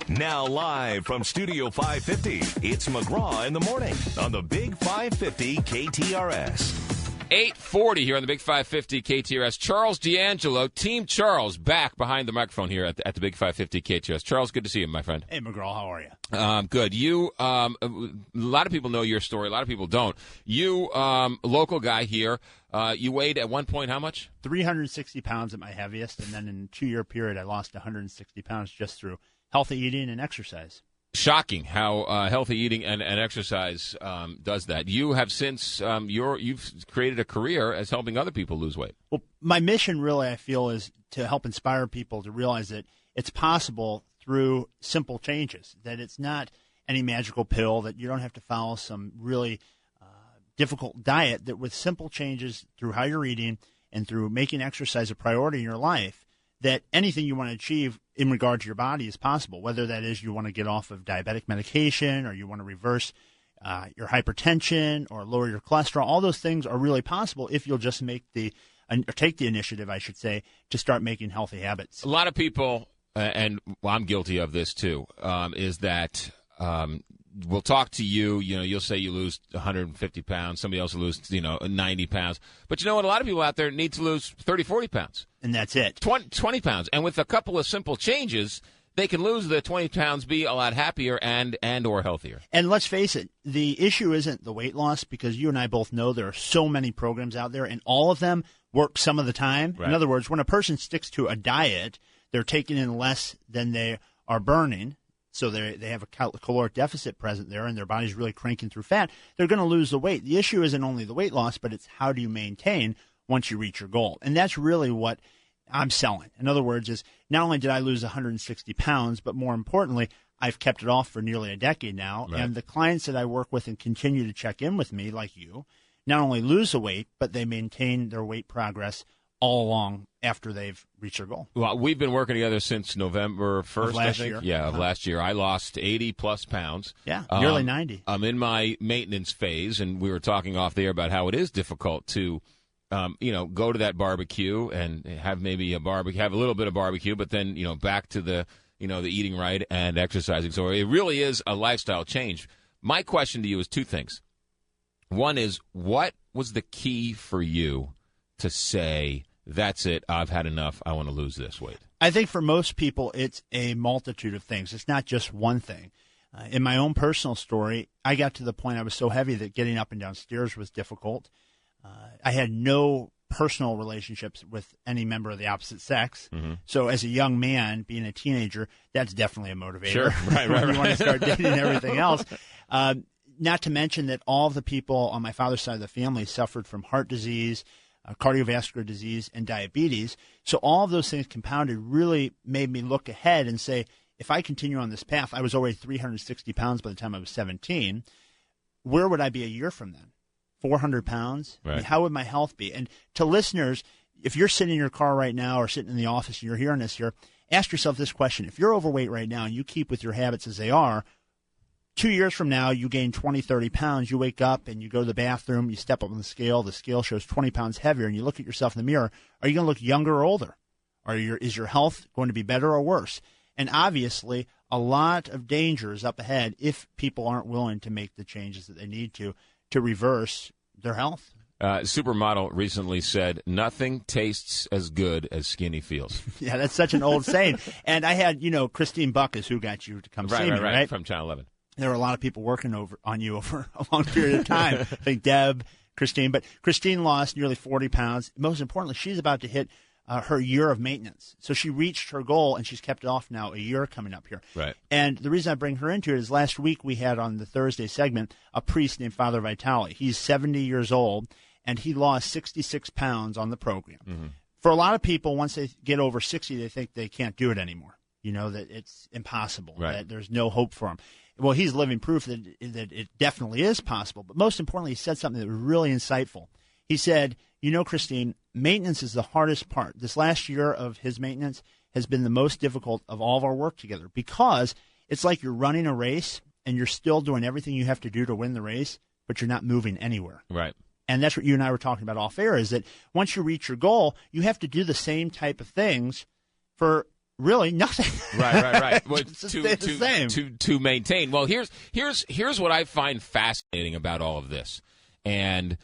Now live from Studio 550, it's McGraw in the Morning on the Big 550 KTRS. 8:40 here on the Big 550 KTRS. Charles D'Angelo, Team Charles, back behind the microphone here at the Big 550 KTRS. Charles, good to see you, my friend. Hey, McGraw, how are you? Good. You, a lot of people know your story. A lot of people don't. You, local guy here. You weighed at one point how much? 360 pounds at my heaviest, and then in a 2-year period, I lost 160 pounds just through healthy eating and exercise. Shocking how healthy eating and exercise does that. You have since you've created a career as helping other people lose weight. Well, my mission really, I feel, is to help inspire people to realize that it's possible through simple changes, that it's not any magical pill, that you don't have to follow some really difficult diet, that with simple changes through how you're eating and through making exercise a priority in your life, that anything you want to achieve in regard to your body is possible, whether that is you want to get off of diabetic medication or you want to reverse your hypertension or lower your cholesterol. All those things are really possible if you'll just take the initiative, I should say, to start making healthy habits. A lot of people, and I'm guilty of this too, is that we'll talk to you, you'll say you lose 150 pounds. Somebody else will lose, 90 pounds. But you know what? A lot of people out there need to lose 30, 40 pounds. And that's it. 20 pounds. And with a couple of simple changes, they can lose the 20 pounds, be a lot happier and or healthier. And let's face it, the issue isn't the weight loss, because you and I both know there are so many programs out there, and all of them work some of the time. Right. In other words, when a person sticks to a diet, they're taking in less than they are burning. So they have a caloric deficit present there, and their body's really cranking through fat. They're going to lose the weight. The issue isn't only the weight loss, but it's how do you maintain once you reach your goal. And that's really what I'm selling. In other words, is not only did I lose 160 pounds, but more importantly, I've kept it off for nearly a decade now. Right. And the clients that I work with and continue to check in with me, like you, not only lose the weight, but they maintain their weight progress all along after they've reached their goal. Well, we've been working together since November 1st, last I think. Year. Yeah, of last year. I lost 80-plus pounds. Yeah, nearly 90. I'm in my maintenance phase, and we were talking off the air about how it is difficult to, go to that barbecue and have maybe have a little bit of barbecue, but then, back to the eating right and exercising. So it really is a lifestyle change. My question to you is two things. One is, what was the key for you to say, that's it, I've had enough, I want to lose this weight? I think for most people, it's a multitude of things. It's not just one thing. In my own personal story, I got to the point I was so heavy that getting up and down stairs was difficult. I had no personal relationships with any member of the opposite sex. Mm-hmm. So as a young man, being a teenager, that's definitely a motivator. Sure, right. You want to start dating and everything else. Not to mention that all of the people on my father's side of the family suffered from heart disease, cardiovascular disease, and diabetes. So all of those things compounded really made me look ahead and say, if I continue on this path, I was already 360 pounds by the time I was 17. Where would I be a year from then? 400 pounds? Right. I mean, how would my health be? And to listeners, if you're sitting in your car right now or sitting in the office and you're hearing this here, ask yourself this question. If you're overweight right now and you keep with your habits as they are, 2 years from now, you gain 20, 30 pounds, you wake up and you go to the bathroom, you step up on the scale shows 20 pounds heavier, and you look at yourself in the mirror, are you going to look younger or older? Is your health going to be better or worse? And obviously, a lot of danger is up ahead if people aren't willing to make the changes that they need to reverse their health. Supermodel recently said, nothing tastes as good as skinny feels. Yeah, that's such an old saying. And I had, Christine Buck is who got you to come see me, right? From Channel 11. There were a lot of people working on you over a long period of time. I think Deb, Christine. But Christine lost nearly 40 pounds. Most importantly, she's about to hit her year of maintenance. So she reached her goal, and she's kept it off now a year coming up here. Right. And the reason I bring her into it is last week we had on the Thursday segment a priest named Father Vitale. He's 70 years old, and he lost 66 pounds on the program. Mm-hmm. For a lot of people, once they get over 60, they think they can't do it anymore, that it's impossible, right, that there's no hope for them. Well, he's living proof that it definitely is possible. But most importantly, he said something that was really insightful. He said, Christine, maintenance is the hardest part. This last year of his maintenance has been the most difficult of all of our work together, because it's like you're running a race and you're still doing everything you have to do to win the race, but you're not moving anywhere. Right. And that's what you and I were talking about off air, is that once you reach your goal, you have to do the same type of things for Really, nothing. Right. Well, Just stay the same. To maintain. Well, here's what I find fascinating about all of this, and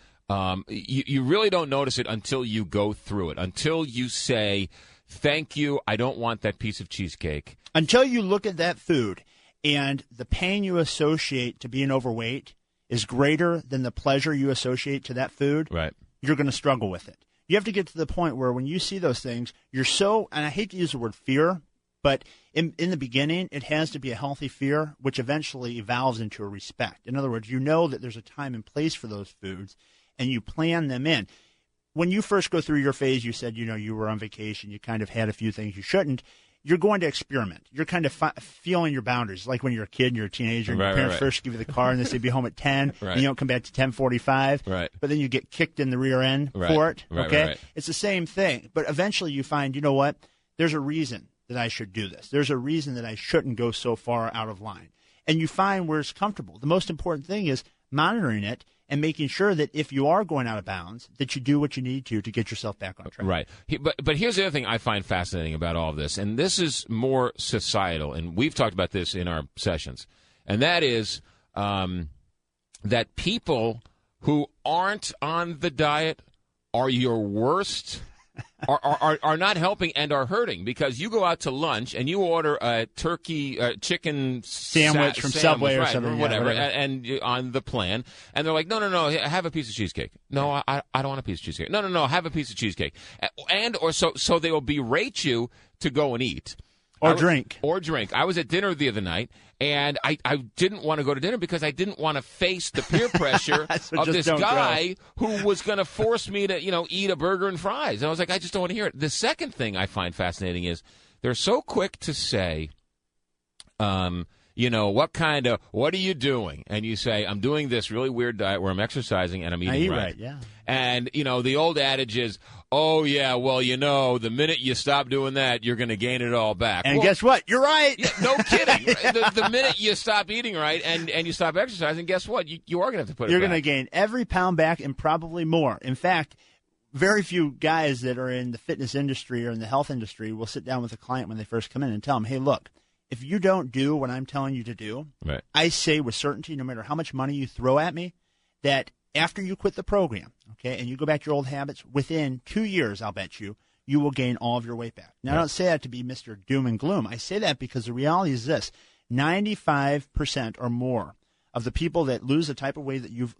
you really don't notice it until you go through it, until you say, "Thank you, I don't want that piece of cheesecake." Until you look at that food, and the pain you associate to being overweight is greater than the pleasure you associate to that food. Right. You're going to struggle with it. You have to get to the point where when you see those things, you're so, and I hate to use the word fear, but in the beginning, it has to be a healthy fear, which eventually evolves into a respect. In other words, you know that there's a time and place for those foods, and you plan them in. When you first go through your phase, you said, you were on vacation, you kind of had a few things you shouldn't. You're going to experiment. You're kind of feeling your boundaries, like when you're a kid and you're a teenager and your parents first give you the car and they say be home at 10 and you don't come back to 10:45. Right. But then you get kicked in the rear end for it. Okay? Right. It's the same thing. But eventually you find, you know what? There's a reason that I should do this. There's a reason that I shouldn't go so far out of line. And you find where it's comfortable. The most important thing is monitoring it and making sure that if you are going out of bounds, that you do what you need to get yourself back on track. Right. But here's the other thing I find fascinating about all of this, and this is more societal, and we've talked about this in our sessions, and that is that people who aren't on the diet are your worst are not helping and are hurting, because you go out to lunch and you order a turkey chicken sandwich from Subway or something, whatever. And on the plan, and they're like, no, have a piece of cheesecake. No, I don't want a piece of cheesecake. No, have a piece of cheesecake. So they will berate you to go and eat. Or drink. I was at dinner the other night, and I didn't want to go to dinner because I didn't want to face the peer pressure of this guy who was going to force me to, eat a burger and fries. And I was like, I just don't want to hear it. The second thing I find fascinating is they're so quick to say, what are you doing? And you say, I'm doing this really weird diet where I'm exercising and I'm eating right. Yeah. And, the old adage is, oh, yeah, well, the minute you stop doing that, you're going to gain it all back. And guess what? You're right. Yeah, no kidding. The minute you stop eating right and you stop exercising, guess what? You are going to have to put it back. You're going to gain every pound back and probably more. In fact, very few guys that are in the fitness industry or in the health industry will sit down with a client when they first come in and tell them, hey, look, if you don't do what I'm telling you to do, right, I say with certainty, no matter how much money you throw at me, that after you quit the program, okay, and you go back to your old habits, within 2 years, I'll bet you will gain all of your weight back. Now, I don't say that to be Mr. Doom and Gloom. I say that because the reality is this: 95% or more of the people that lose the type of weight that you've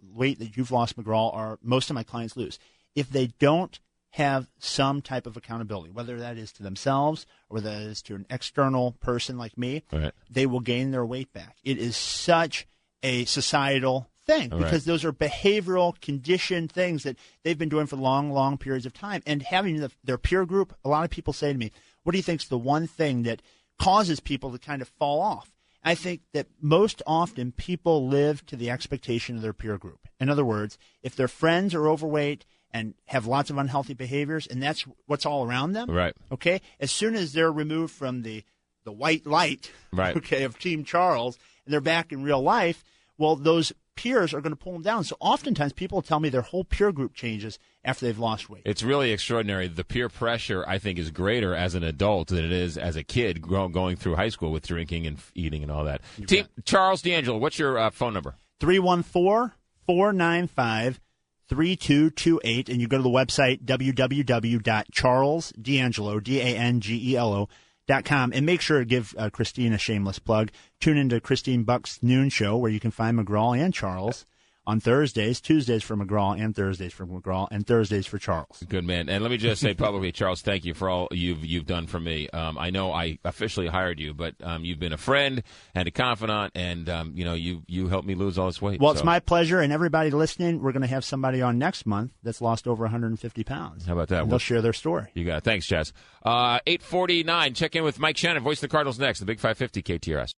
lost, McGraw, or most of my clients lose, if they don't have some type of accountability, whether that is to themselves or that is to an external person like me, right, they will gain their weight back. It is such a societal thing because those are behavioral conditioned things that they've been doing for long periods of time. And having their peer group, a lot of people say to me, what do you think is the one thing that causes people to kind of fall off? I think that most often people live to the expectation of their peer group. In other words, if their friends are overweight and have lots of unhealthy behaviors, and that's what's all around them, right, okay, as soon as they're removed from the white light, right, okay, of Team Charles, and they're back in real life, well, those peers are going to pull them down. So oftentimes people tell me their whole peer group changes after they've lost weight. It's really extraordinary. The peer pressure, I think, is greater as an adult than it is as a kid going through high school with drinking and eating and all that. Team Charles D'Angelo, what's your phone number? 314-495-3228, and you go to the website www.charlesdangelo.com, and make sure to give Christine a shameless plug. Tune into Christine Buck's Noon Show, where you can find McGraw and Charles on Thursdays, Tuesdays for McGraw and Thursdays for McGraw, and Thursdays for Charles. Good man. And let me just say publicly, Charles, thank you for all you've done for me. I know I officially hired you, but you've been a friend and a confidant, and you helped me lose all this weight. Well, it's my pleasure, and everybody listening, we're going to have somebody on next month that's lost over 150 pounds. How about that? They'll share their story. You got it. Thanks, Chaz. 8:49. Check in with Mike Shannon, voice of the Cardinals next. The Big 550 KTRS.